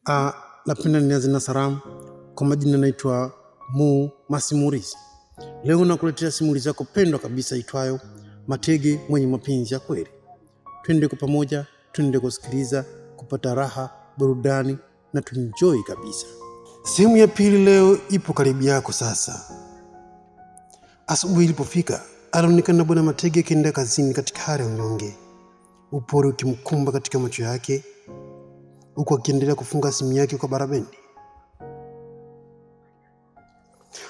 Napenda nianze na salamu. Kwa majina naitwa Masimulizi. Leo nakuletea simulizi yako pendwa kabisa itwayo Matege Mwenye Mapenzi ya Kweli. Twende kwa pamoja, twende kusikiliza, kupata raha, burudani na tuenjoy kabisa. Sehemu ya pili leo ipo karibu yako sasa. Asubuhi ilipofika, alionekana Bwana Matege akienda kazini katika hali ya unyonge, upole ukimkumba katika macho yake, huku akiendelea kufunga simu yake kwa barabendi.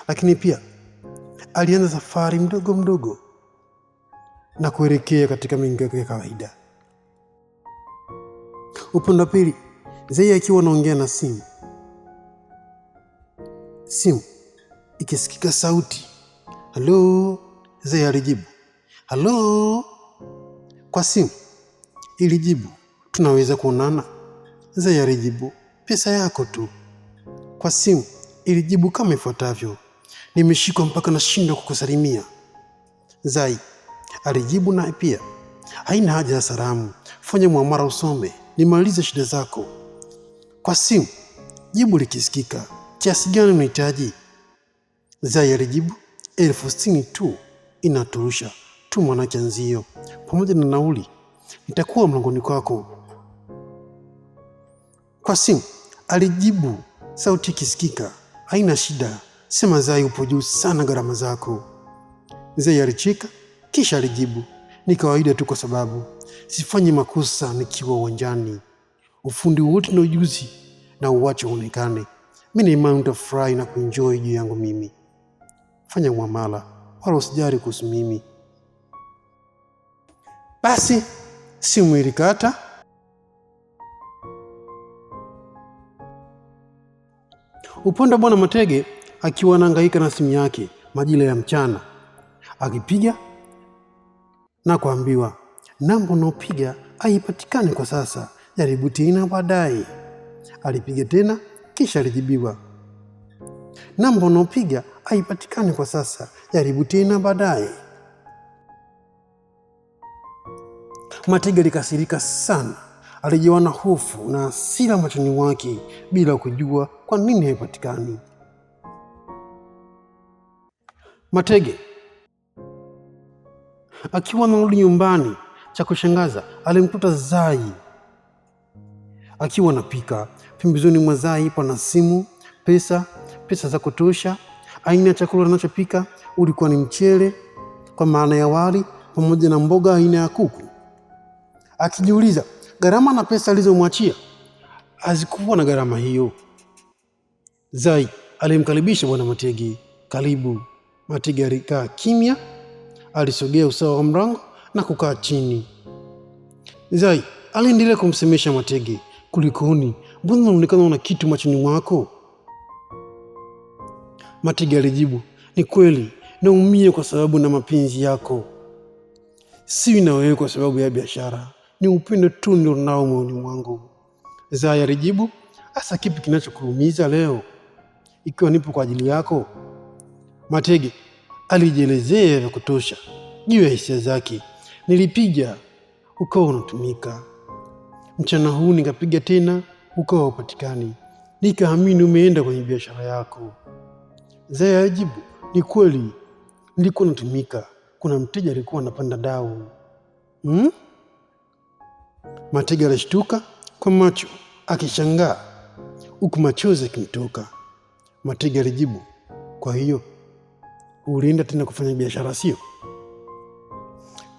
Lakini pia alianza safari mdogo mdogo na kuelekea katika mingi yake ya kawaida. Upande wa pili, Zai akiwa anaongea na simu ikisikika sauti, "Halo." Zai alijibu, "Halo." Kwa simu ilijibu, "Tunaweza kuonana?" Zai alijibu, "Pesa yako tu." Kwa simu ilijibu kama ifuatavyo, "Nimeshikwa mpaka nashindwa kukusalimia." Zai alijibu naye pia, "Haina haja ya salamu, fanya muamara usome, nimalize shida zako." Kwa simu jibu likisikika, "Kiasi gani unahitaji?" Zai alijibu, 60,000 tu inaturusha, tuma na kianzio pamoja na nauli, nitakuwa mlangoni kwako." Kwa simu alijibu, sauti ikisikika, "Haina shida, sema Zai, upo juu sana gharama zako." Zai alicheka kisha alijibu, "Ni kawaida tu kwa sababu sifanyi makosa nikiwa uwanjani. Ufundi wote na ujuzi na uwache uonekane. Mimi na imani utafurahi na kuenjoy juu yangu mimi. Fanya muamala, wala usijali kuhusu mimi." Basi simu ilikata. Upande wa Bwana Matege akiwa anahangaika na simu yake majira ya mchana, akipiga na kuambiwa, "Namba unaopiga haipatikani kwa sasa, jaribu tena baadaye." Alipiga tena kisha alijibiwa, "Namba unaopiga haipatikani kwa sasa, jaribu tena baadaye." Matege alikasirika sana, alijawa na hofu na hasira machoni mwake bila kujua kwa nini haipatikani. Matege akiwa anarudi nyumbani, cha kushangaza alimkuta Zai akiwa anapika. Pembezoni mwa Zai pana simu, pesa za kutosha. Aina ya chakula anachopika ulikuwa ni mchele kwa maana ya wali pamoja na mboga aina ya kuku. Akijiuliza gharama na pesa alizomwachia hazikuwa na gharama hiyo. Zai alimkaribisha Bwana Matege, "Karibu." Matege alikaa kimya, alisogea usawa wa mlango na kukaa chini. Zai aliendelea kumsemesha Matege, "Kulikoni? Mbona unaonekana una kitu machoni mwako?" Matege alijibu, "Ni kweli naumia kwa sababu na mapenzi yako. Si na wewe kwa sababu ya biashara, ni upendo tu ndio nao moyoni mwangu." Zai alijibu, "Hasa kipi kinachokuumiza leo ikiwa nipo kwa ajili yako?" Matege alijielezea vya kutosha juu ya hisia zake. "Nilipiga ukawa unatumika, mchana huu nikapiga tena ukawa upatikani, nikaamini umeenda kwenye biashara yako." Zai alijibu, "Ni kweli nilikuwa natumika, kuna mteja alikuwa anapanda dau." Matege alishtuka kwa macho akishangaa huku machozi yakimtoka. Matege alijibu, "Kwa hiyo ulienda tena kufanya biashara sio?"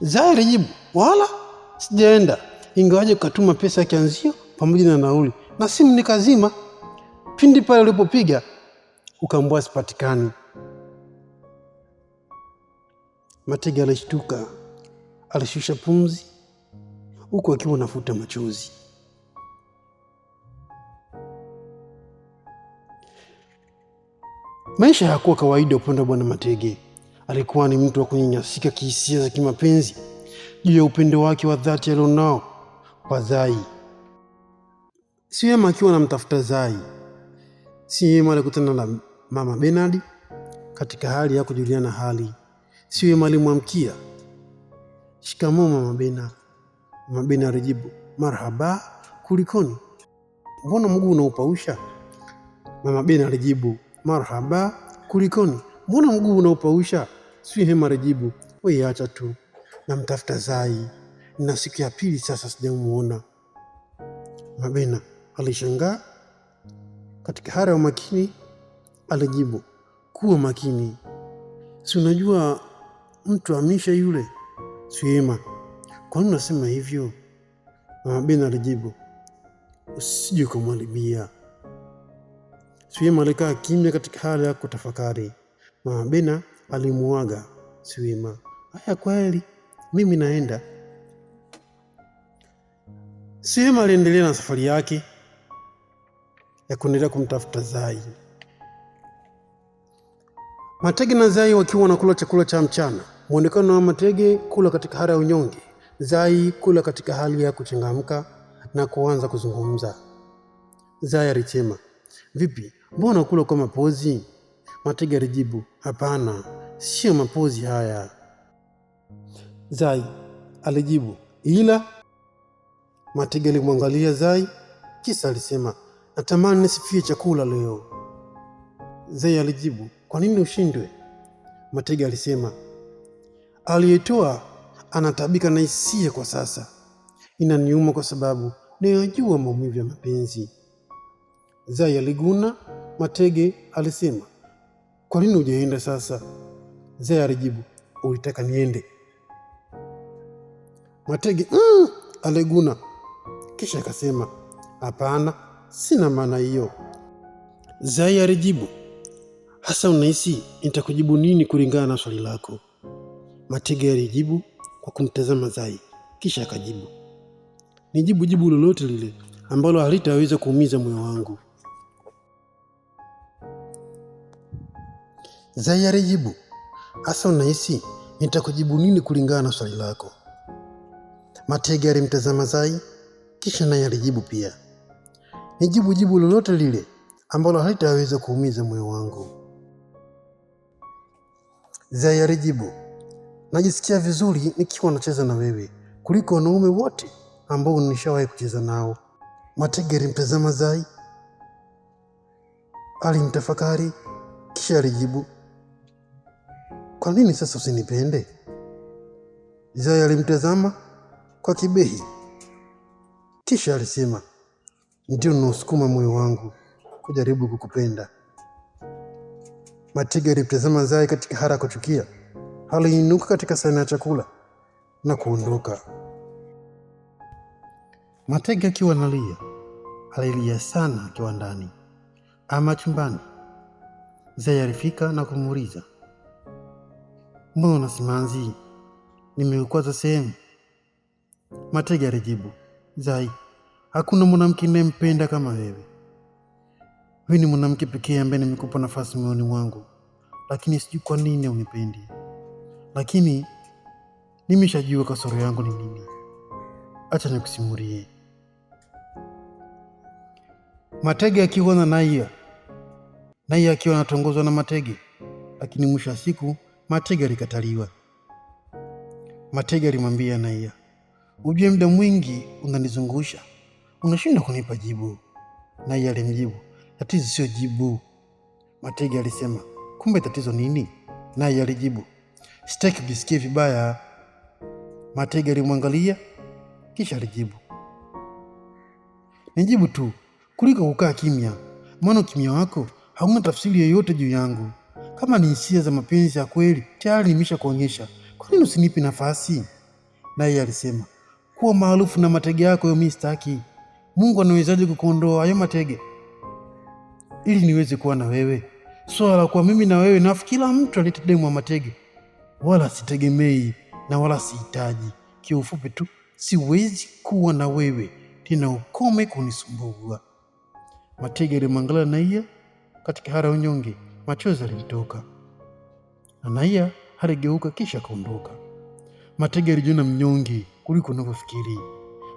Zai alijibu, "Wala sijaenda, ingawaje ukatuma pesa ya kianzio pamoja na nauli na simu nikazima. Pindi pale ulipopiga ukaambiwa sipatikani." Matege alishtuka, alishusha pumzi huku akiwa anafuta machozi. Maisha hayakuwa kawaida upande wa Bwana Matege. Alikuwa ni mtu wa kunyanyasika kihisia za kimapenzi juu ya upendo wake wa dhati alionao kwa Zai. Si yema akiwa anamtafuta Zai, si yema alikutana na Mama Bernard katika hali ya kujuliana hali. Si yema alimwamkia, "Shikamoo Mama Bernard." Mama Bernard alijibu, "Marhaba, kulikoni?" mbona mguu unaupausha? Mama Bena alijibu, marhaba, kulikoni? Mbona mguu unaupausha? Swihema alijibu, wewe acha tu, namtafuta Zai, na siku ya pili sasa sijamuona. Mama Bena alishangaa. Katika hali ya umakini alijibu, kuwa makini, si unajua mtu amisha yule. Swihema, kwa nini unasema hivyo? Mama Bena alijibu, usije kumharibia. Swihema alikaa kimya katika hali ya kutafakari. Mama Bena alimuaga Swihema, haya kweli, mimi naenda. Swihema aliendelea na safari yake ya kuendelea kumtafuta Zai. Matege na Zai wakiwa wanakula chakula cha mchana. Muonekano wa Matege kula katika hali ya unyonge, Zai kula katika hali ya kuchangamka na kuanza kuzungumza. Zai alisema, vipi, mbona kula kwa mapozi? Matege alijibu, hapana, sio mapozi haya. Zai alijibu, ila. Matege alimwangalia Zai kisha alisema, natamani nisifie chakula leo. Zai alijibu, kwa nini ushindwe? Matege alisema, aliyetoa anatabika na hisia kwa sasa, inaniuma kwa sababu ninajua maumivu ya mapenzi. Zai aliguna. Matege alisema, kwa nini hujaenda sasa? Zai alijibu, ulitaka niende. Matege aliguna kisha akasema, hapana, sina maana hiyo. Zai alijibu, hasa unahisi nitakujibu nini kulingana na swali lako? Matege alijibu kwa kumtazama Zai kisha akajibu, nijibu jibu lolote lile ambalo halitaweza kuumiza moyo wangu. Zai alijibu, hasa unahisi nitakujibu nini kulingana na swali lako? Matege alimtazama Zai kisha naye alijibu pia, nijibu jibu lolote lile ambalo halitaweza kuumiza moyo wangu. Zai alijibu, najisikia vizuri nikiwa nacheza na wewe kuliko wanaume wote ambao nishawahi kucheza nao. Matege alimtazama Zai, alimtafakari kisha alijibu, kwa nini sasa usinipende? Zai alimtazama kwa kibehi kisha alisema, ndio unaosukuma moyo wangu kujaribu kukupenda. Matege alimtazama Zai katika hali ya kuchukia. Aliinuka katika sahani ya chakula na kuondoka. Matege akiwa analia, alilia sana akiwa ndani ama chumbani. Zai alifika na kumuuliza, mbona unasimanzi? Nimeukwaza sehemu? Matege alijibu, Zai, hakuna mwanamke ninayempenda kama wewe. Wewe ni mwanamke pekee ambaye nimekupa nafasi moyoni mwangu, lakini sijui kwa nini unipendi. Lakini nimeshajua kasoro yangu ni nini. Acha nikusimulie. Matege akiwa na Naia akiwa anatongozwa na Matege, lakini mwisho wa siku Matege alikataliwa. Matege alimwambia Naia, ujue muda mwingi unanizungusha, unashindwa kunipa jibu. Naia alimjibu, tatizo sio jibu. Matege alisema, kumbe tatizo nini? Naia alijibu, sitaki kujisikia vibaya. Matege alimwangalia kisha alijibu, nijibu tu kuliko kukaa kimya, maana kimya wako hauna tafsiri yoyote juu yangu. Kama ni hisia za mapenzi ya kweli tayari nimeshakuonyesha, kwa nini usinipi nafasi? Naye alisema, kuwa maarufu na matege yako mimi sitaki. Mungu anawezaje kukuondoa hayo matege ili niweze kuwa na wewe? Swala la kuwa mimi na wewe na kila mtu alitedemu wa matege, wala sitegemei na wala sihitaji. Kiufupi tu, siwezi kuwa na wewe tena, ukome kunisumbua. Matege alimwangalia Naia katika hali ya unyonge. Machozi alimtoka na Naia aligeuka kisha kaondoka. Matege alijiona mnyonge kuliko unavyofikiri.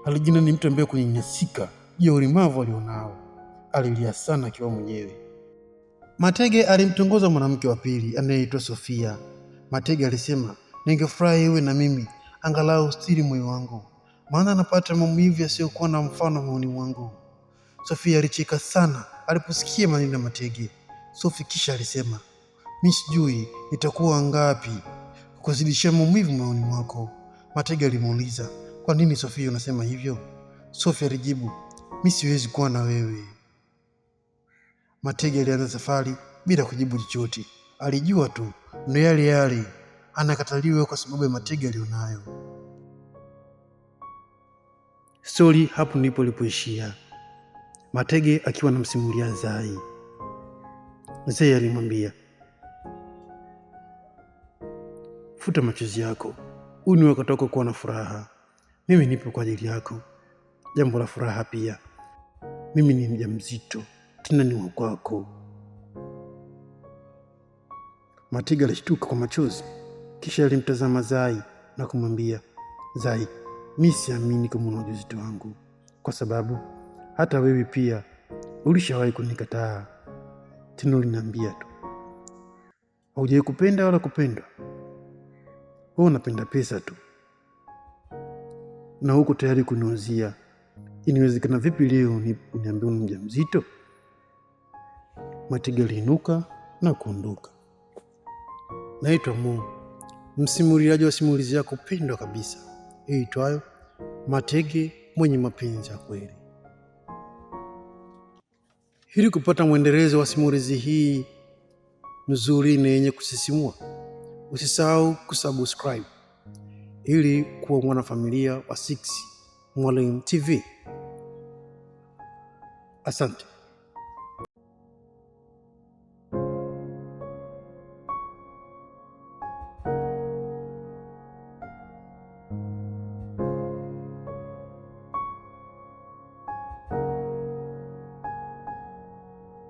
Alijiona ni mtu ambaye kunyanyasika juu ya ulemavu alionao. Alilia sana akiwa mwenyewe. Matege alimtongoza mwanamke wa pili anayeitwa Sofia. Matege alisema, ningefurahi iwe na mimi angalau stiri moyo wangu, maana napata maumivu yasiyokuwa na mfano moyoni mwangu. Sofia alicheka sana aliposikia maneno ya Matege. Sophie kisha alisema, mimi sijui nitakuwa ngapi kukuzidishia maumivu moyoni mwako. Matege alimuuliza, kwa nini Sofia unasema hivyo? Sophie alijibu, mimi siwezi kuwa na wewe. Matege alianza safari bila kujibu chochote. Alijua tu ndio yale yale, anakataliwa kwa sababu ya Matege alionayo. Stori hapo ndipo ilipoishia, Matege akiwa anamsimulia Zai. Zai alimwambia, futa machozi yako, huu ni wakati wako kuwa na furaha. Mimi nipo kwa ajili yako. Jambo la furaha pia, mimi ni mjamzito, tena ni wa kwako. Matege alishtuka kwa machozi, kisha alimtazama Zai na kumwambia, Zai, mimi siamini kama una ujauzito wangu, kwa sababu hata wewe pia ulishawahi kunikataa. Tena uliniambia tu haujawahi kupenda wala kupendwa, wewe unapenda pesa tu, na huko tayari kuniuzia. Inawezekana vipi leo uniambie una mjamzito? Matege aliinuka na kuondoka. Naitwa Mo, msimuliaji wa simulizi yako pendwa kabisa iitwayo Matege Mwenye Mapenzi ya Kweli. Ili kupata mwendelezo wa simulizi hii nzuri na yenye kusisimua, usisahau kusubscribe ili kuwa mwanafamilia wa 6 Mwalimu TV. Asante.